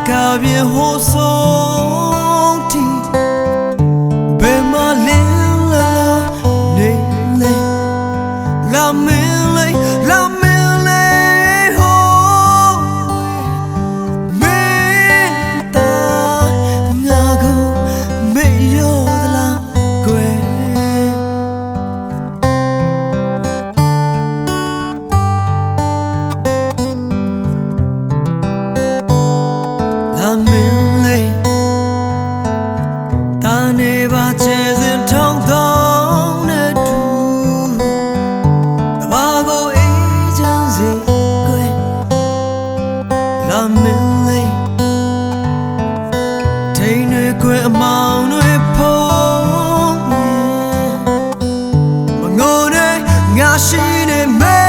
ကာပြေဟိုဆုံးတီဘယ်မှာလင်းလာနေလေလာမင်းလေးလာမင်းလေးဟိုမင်းသားငါကိုမေ့ရောသလားကွယ်လာမင်းလေးတာနေပါချေစင်ထောင်းထောင်းနဲ့တူဘာကိုအေးချမ်းစေကွယ်လာမင်းလေးထိန်တွေကွယ်အမောင်တွေဖုံးမငိုနဲ့ငါရှိနေမယ်